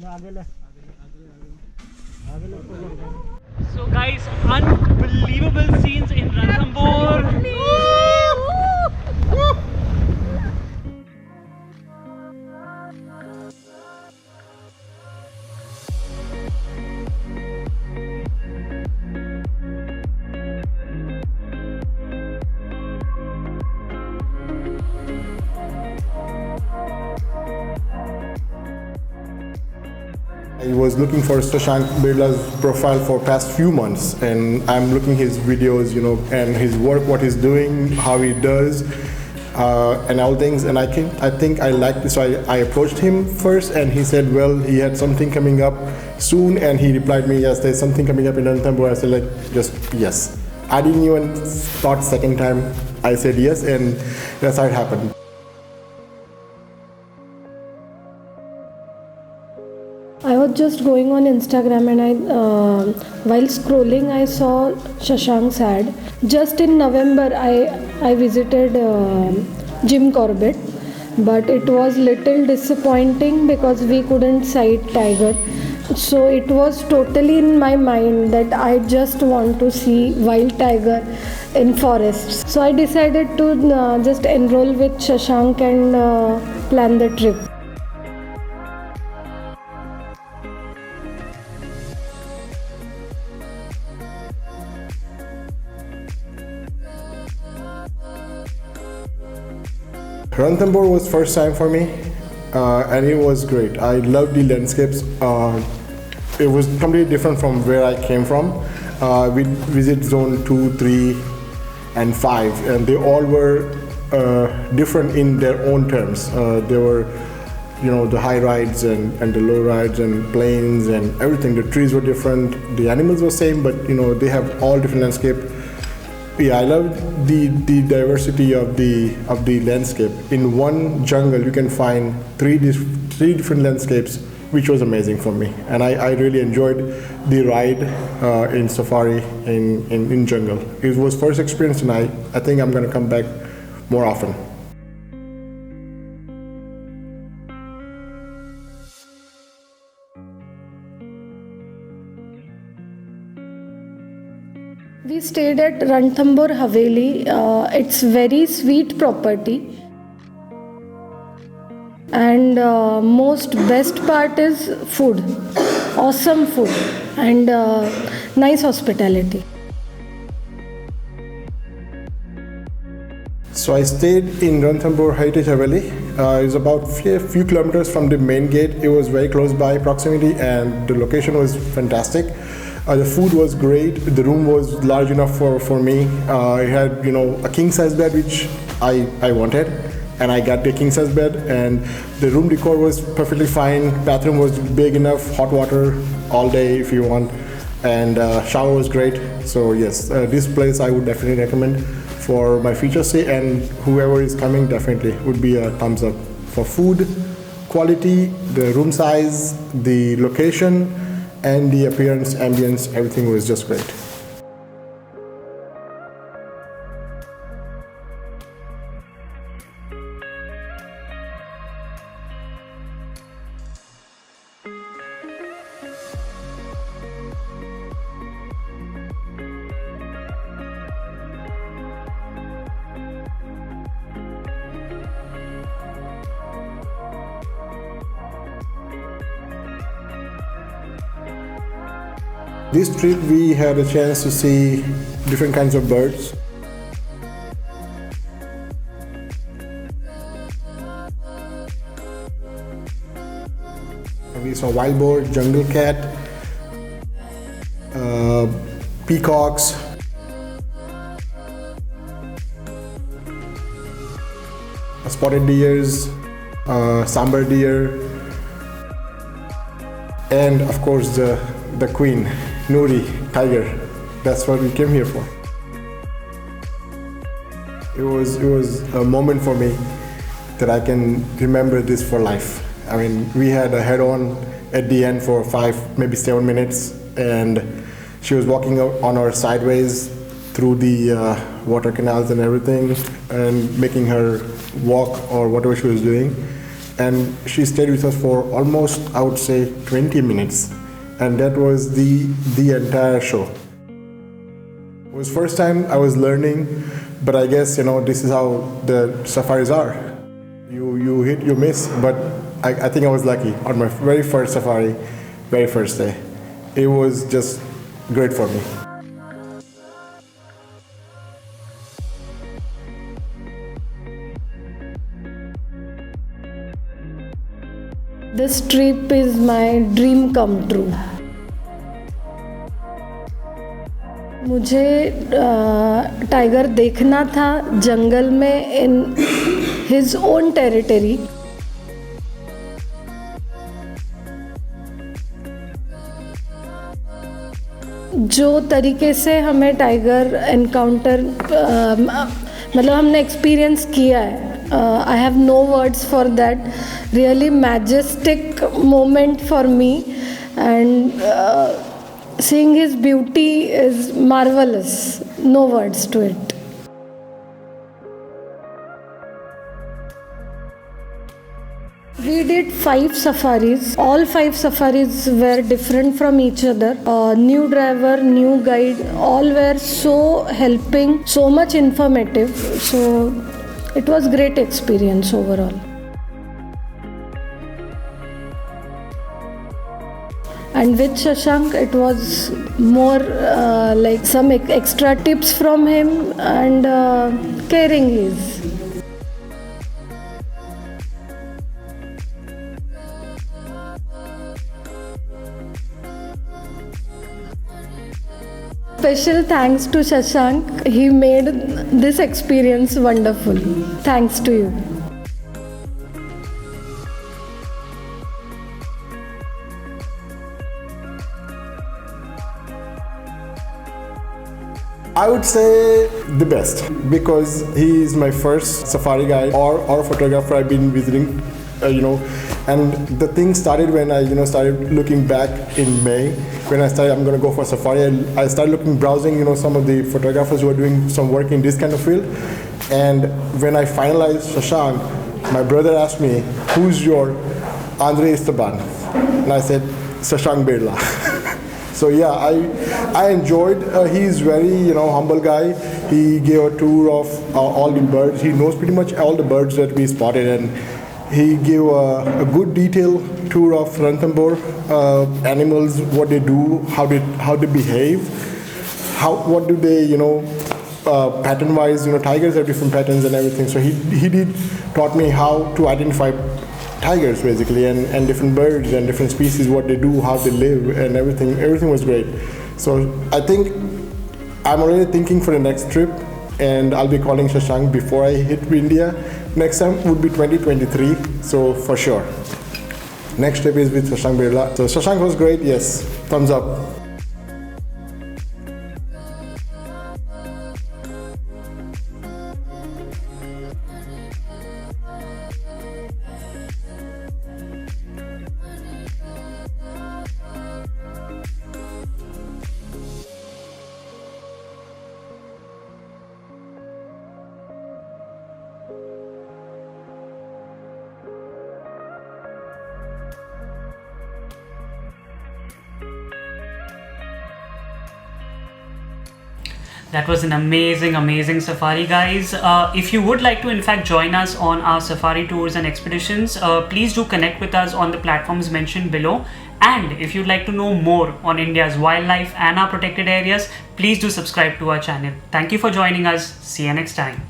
So guys, unbelievable scenes in Ranthambore. I was looking for Shashank Birla's profile for past few months, and I'm looking his videos, and his work, what he's doing, how he does, and all things. And I think I liked this, so I approached him first, and he said, well, he had something coming up soon, and he replied me, yes, there's something coming up in Ranthambore. I said, just yes. I didn't even thought second time. I said yes, and that's how it happened. I was just going on Instagram and while scrolling I saw Shashank's ad. Just in November I visited Jim Corbett, but it was little disappointing because we couldn't sight tiger. So it was totally in my mind that I just want to see wild tiger in forests. So I decided to just enroll with Shashank and plan the trip. Ranthambore was first time for me, and it was great. I loved the landscapes. It was completely different from where I came from. We visited zone 2, 3, and 5, and they all were different in their own terms. They were, the high rides and the low rides and plains and everything. The trees were different. The animals were same, but they have all different landscape. Yeah, I love the diversity of the landscape. In one jungle, you can find three different landscapes, which was amazing for me. And I really enjoyed the ride in safari in jungle. It was first experience, and I think I'm going to come back more often. We stayed at Ranthambore Haveli. It's very sweet property, and most best part is food, awesome food, and nice hospitality. So I stayed in Ranthambore Heritage Haveli. It's about a few kilometers from the main gate. It was very close by proximity, and the location was fantastic. The food was great. The room was large enough for me. It had, a king size bed, which I wanted, and I got the king size bed. And the room decor was perfectly fine. Bathroom was big enough, hot water all day if you want, and shower was great. So yes, this place I would definitely recommend for my future stay, and whoever is coming definitely would be a thumbs up for food, quality, the room size, the location, and the appearance, ambience, everything was just great. This trip we had a chance to see different kinds of birds. We saw wild boar, jungle cat, peacocks, spotted deers, sambar deer, and of course the queen, Noorie, tiger. That's what we came here for. It was a moment for me that I can remember this for life. I mean, we had a head-on at the end for 5, maybe 7 minutes, and she was walking on our sideways through the water canals and everything, and making her walk or whatever she was doing. and she stayed with us for almost, I would say, 20 minutes, and that was the entire show. It was first time I was learning, but I guess this is how the safaris are. You hit, you miss, but I think I was lucky on my very first safari, very first day. It was just great for me. This trip is my dream come true. मुझे tiger देखना था जंगल में in his own territory. जो तरीके से हमें tiger encounter मतलब हमने एक्सपीरियंस किया है, I have no words for that. Really majestic moment for me, and seeing his beauty is marvelous. No words to it. We did 5 safaris. All 5 safaris were different from each other. New driver, new guide, all were so helping, so much informative. So it was great experience overall. And with Shashank, it was more like some extra tips from him, and caring he is. Special thanks to Shashank. He made this experience wonderful. Thanks to you. I would say the best, because he is my first safari guide or photographer I've been visiting, and the thing started when I started looking back in May. When I started, I'm going to go for safari, I started browsing some of the photographers who are doing some work in this kind of field. And when I finalized Shashank, my brother asked me, who's your Andre Esteban? And I said, Shashank Birla. So yeah, I enjoyed. He's very humble guy. He gave a tour of all the birds. He knows pretty much all the birds that we spotted, and he gave a good detailed tour of Ranthambore animals, what they do, how they behave, what do they pattern wise. Tigers have different patterns and everything. So he taught me how to identify tigers basically, and different birds and different species, what they do, how they live, and everything was great. So I think I'm already thinking for the next trip, and I'll be calling Shashank before I hit India. Next time would be 2023, so for sure next trip is with Shashank Birla. So Shashank was great. Yes, thumbs up. That was an amazing safari, guys. If you would like to in fact join us on our safari tours and expeditions, please do connect with us on the platforms mentioned below. And if you'd like to know more on India's wildlife and our protected areas, please do subscribe to our channel. Thank you for joining us. See you next time.